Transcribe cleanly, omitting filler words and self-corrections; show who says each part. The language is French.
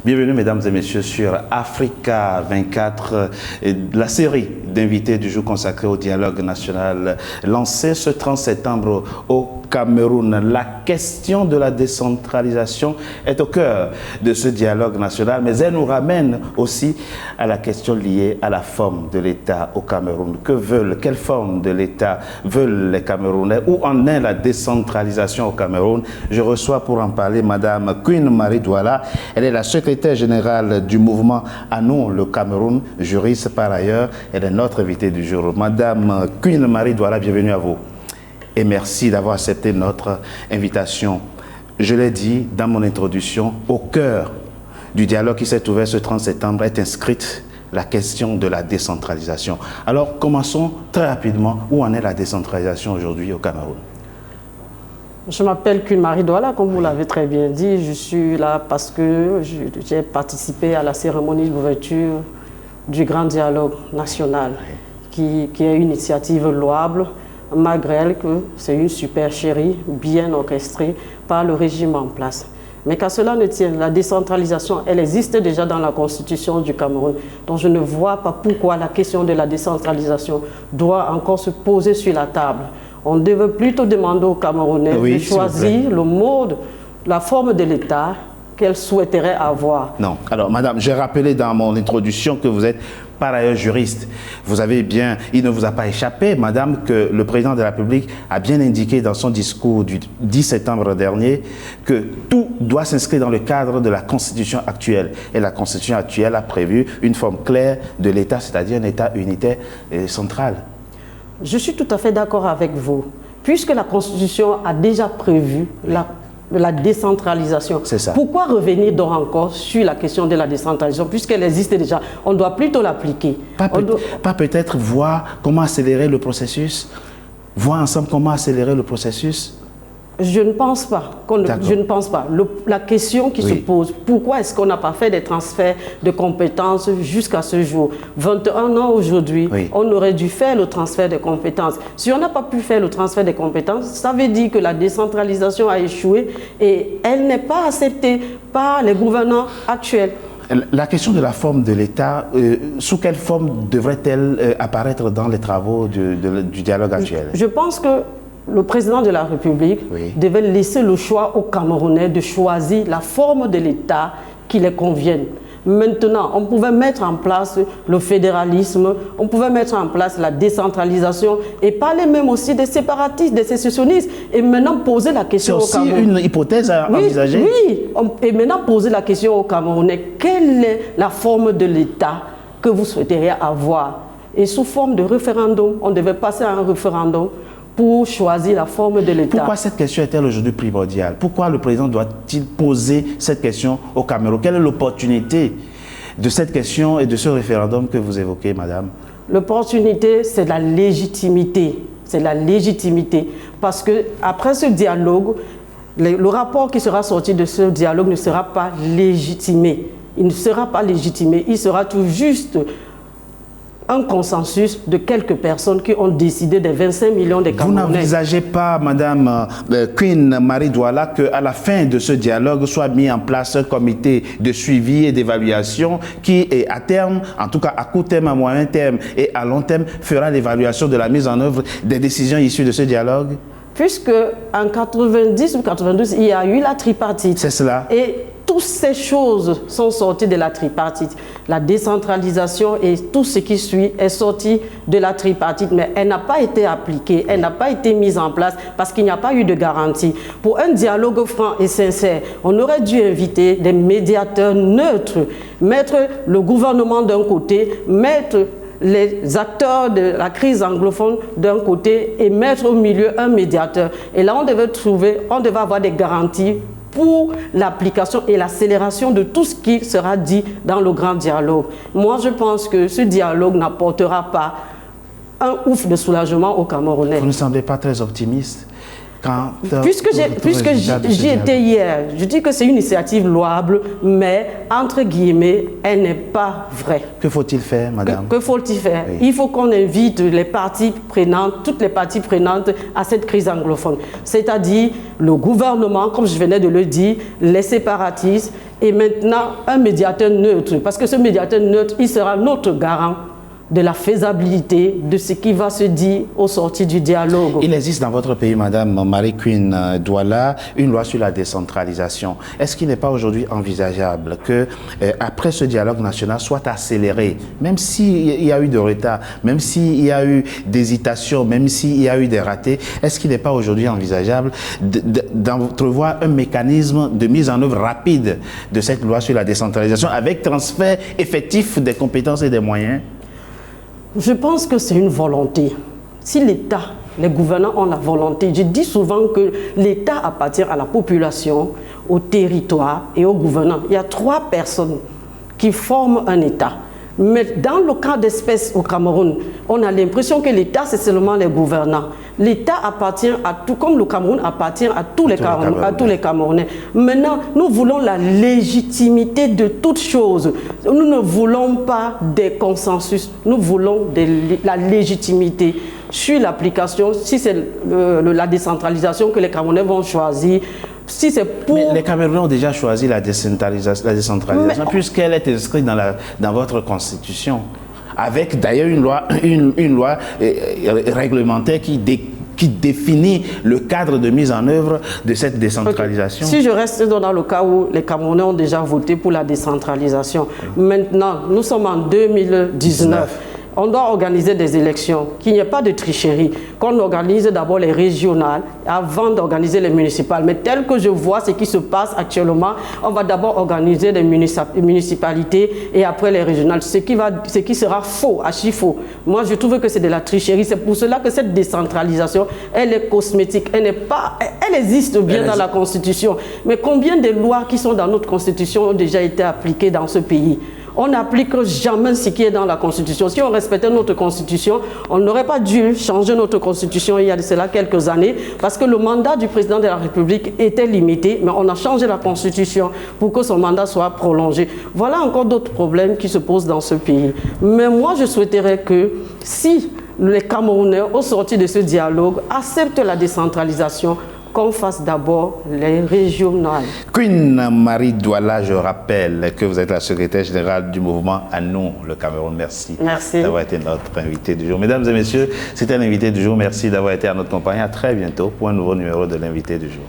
Speaker 1: Bienvenue mesdames et messieurs sur Africa 24, la série d'invités du jour consacrée au dialogue national lancé ce 30 septembre au Cameroun. La question de la décentralisation est au cœur de ce dialogue national, mais elle nous ramène aussi à la question liée à la forme de l'État au Cameroun. Quelle forme de l'État veulent les Camerounais? Où en est la décentralisation au Cameroun? Je reçois pour en parler Madame Queen Marie Douala. Elle est la secrétaire générale du mouvement À nous le Cameroun, juriste par ailleurs. Elle est notre invitée du jour. Madame Queen Marie Douala, bienvenue à vous. Et merci d'avoir accepté notre invitation. Je l'ai dit dans mon introduction, au cœur du dialogue qui s'est ouvert ce 30 septembre est inscrite la question de la décentralisation. Alors, commençons très rapidement. Où en est la décentralisation aujourd'hui au Cameroun?
Speaker 2: Je m'appelle Queen Marie Douala, comme vous l'avez très bien dit. Je suis là parce que j'ai participé à la cérémonie d'ouverture du Grand Dialogue National, qui est une initiative louable, malgré que c'est une supercherie bien orchestrée par le régime en place. Mais qu'à cela ne tienne, la décentralisation, elle existe déjà dans la Constitution du Cameroun. Donc je ne vois pas pourquoi la question de la décentralisation doit encore se poser sur la table. On devait plutôt demander aux Camerounais de choisir le mode, la forme de l'État qu'elles souhaiteraient avoir.
Speaker 1: Non. Alors, madame, j'ai rappelé dans mon introduction que vous êtes par ailleurs juriste. Vous avez bien, il ne vous a pas échappé, madame, que le président de la République a bien indiqué dans son discours du 10 septembre dernier que tout doit s'inscrire dans le cadre de la Constitution actuelle. Et la Constitution actuelle a prévu une forme claire de l'État, c'est-à-dire un État unitaire et central.
Speaker 2: Je suis tout à fait d'accord avec vous. Puisque la Constitution a déjà prévu la décentralisation, pourquoi revenir donc encore sur la question de la décentralisation puisqu'elle existe déjà? On doit plutôt l'appliquer.
Speaker 1: Pas peut-être voir comment accélérer le processus? Voir ensemble comment accélérer le processus?
Speaker 2: Je ne pense pas. Je ne pense pas. La question qui se pose, pourquoi est-ce qu'on n'a pas fait des transferts de compétences jusqu'à ce jour? 21 ans aujourd'hui, on aurait dû faire le transfert de compétences. Si on n'a pas pu faire le transfert de compétences, ça veut dire que la décentralisation a échoué et elle n'est pas acceptée par les gouvernants actuels.
Speaker 1: La question de la forme de l'État, sous quelle forme devrait-elle apparaître dans les travaux du dialogue actuel?
Speaker 2: Je pense que le président de la République devait laisser le choix aux Camerounais de choisir la forme de l'État qui les convienne. Maintenant, on pouvait mettre en place le fédéralisme, on pouvait mettre en place la décentralisation et parler même aussi des séparatistes, des sécessionnistes et maintenant poser la question aux Camerounais.
Speaker 1: C'est aussi une hypothèse à envisager.
Speaker 2: Oui, et maintenant poser la question aux Camerounais. Quelle est la forme de l'État que vous souhaiteriez avoir? Et sous forme de référendum, on devait passer à un référendum pour choisir la forme de l'État.
Speaker 1: Pourquoi cette question est-elle aujourd'hui primordiale? Pourquoi le président doit-il poser cette question au Cameroun? Quelle est l'opportunité de cette question et de ce référendum que vous évoquez, madame?
Speaker 2: L'opportunité, c'est la légitimité. C'est la légitimité. Parce qu'après ce dialogue, le rapport qui sera sorti de ce dialogue ne sera pas légitimé. Il ne sera pas légitimé. Il sera tout juste un consensus de quelques personnes qui ont décidé des 25 millions de Camerounais.
Speaker 1: Vous n'envisagez pas, madame Queen Marie Douala, qu'à la fin de ce dialogue soit mis en place un comité de suivi et d'évaluation qui, à terme, en tout cas à court terme, à moyen terme et à long terme, fera l'évaluation de la mise en œuvre des décisions issues de ce dialogue?
Speaker 2: Puisque en 90 ou 92, il y a eu la tripartite.
Speaker 1: C'est cela.
Speaker 2: Et toutes ces choses sont sorties de la tripartite. La décentralisation et tout ce qui suit est sorti de la tripartite, mais elle n'a pas été appliquée, elle n'a pas été mise en place parce qu'il n'y a pas eu de garantie. Pour un dialogue franc et sincère, on aurait dû inviter des médiateurs neutres, mettre le gouvernement d'un côté, mettre les acteurs de la crise anglophone d'un côté et mettre au milieu un médiateur. Et là, on devait avoir des garanties pour l'application et l'accélération de tout ce qui sera dit dans le grand dialogue. Moi, je pense que ce dialogue n'apportera pas un ouf de soulagement aux Camerounais.
Speaker 1: Vous ne semblez pas très optimiste?
Speaker 2: Puisque j'y étais hier, je dis que c'est une initiative louable, mais entre guillemets, elle n'est pas vraie.
Speaker 1: Que faut-il faire, madame?
Speaker 2: Que faut-il faire? Il faut qu'on invite les parties prenantes, toutes les parties prenantes à cette crise anglophone. C'est-à-dire le gouvernement, comme je venais de le dire, les séparatistes Et maintenant, un médiateur neutre, parce que ce médiateur neutre, il sera notre garant de la faisabilité de ce qui va se dire au sortir du dialogue.
Speaker 1: Il existe dans votre pays, Madame Marie-Queen Douala, une loi sur la décentralisation. Est-ce qu'il n'est pas aujourd'hui envisageable que, après ce dialogue national, soit accéléré, même s'il y a eu de retard, même s'il y a eu d'hésitation, même s'il y a eu des ratés, est-ce qu'il n'est pas aujourd'hui envisageable d'entrevoir un mécanisme de mise en œuvre rapide de cette loi sur la décentralisation avec transfert effectif des compétences et des moyens?
Speaker 2: Je pense que c'est une volonté. Si l'État, les gouvernants ont la volonté, je dis souvent que l'État appartient à la population, au territoire et aux gouvernants. Il y a 3 personnes qui forment un État. Mais dans le cas d'espèce au Cameroun, on a l'impression que l'État, c'est seulement les gouvernants. L'État appartient à tout, comme le Cameroun appartient à tous les Camerounais. Maintenant, nous voulons la légitimité de toutes choses. Nous ne voulons pas des consensus, nous voulons la légitimité sur l'application, si c'est la décentralisation que les Camerounais vont choisir. Si c'est pour...
Speaker 1: Mais les Camerounais ont déjà choisi la décentralisation puisqu'elle est inscrite dans votre constitution, avec d'ailleurs une loi réglementaire qui définit le cadre de mise en œuvre de cette décentralisation.
Speaker 2: Okay. Si je reste dans le cas où les Camerounais ont déjà voté pour la décentralisation, maintenant, nous sommes en 2019. On doit organiser des élections, qu'il n'y ait pas de tricherie, qu'on organise d'abord les régionales avant d'organiser les municipales. Mais tel que je vois ce qui se passe actuellement, on va d'abord organiser les municipalités et après les régionales, ce qui sera faux, archi faux. Moi, je trouve que c'est de la tricherie. C'est pour cela que cette décentralisation, elle est cosmétique. Elle existe bien dans la Constitution. Mais combien de lois qui sont dans notre Constitution ont déjà été appliquées dans ce pays? On n'applique jamais ce qui est dans la Constitution. Si on respectait notre Constitution, on n'aurait pas dû changer notre Constitution il y a de cela quelques années, parce que le mandat du président de la République était limité, mais on a changé la Constitution pour que son mandat soit prolongé. Voilà encore d'autres problèmes qui se posent dans ce pays. Mais moi, je souhaiterais que si les Camerounais, au sortir de ce dialogue, acceptent la décentralisation, qu'on fasse d'abord les régionales.
Speaker 1: Queen Marie Douala, je rappelle que vous êtes la secrétaire générale du mouvement À nous, le Cameroun. Merci.
Speaker 2: Merci
Speaker 1: d'avoir été notre invité du jour. Mesdames et messieurs, c'était l'invité du jour. Merci d'avoir été à notre compagnie. À très bientôt pour un nouveau numéro de l'invité du jour.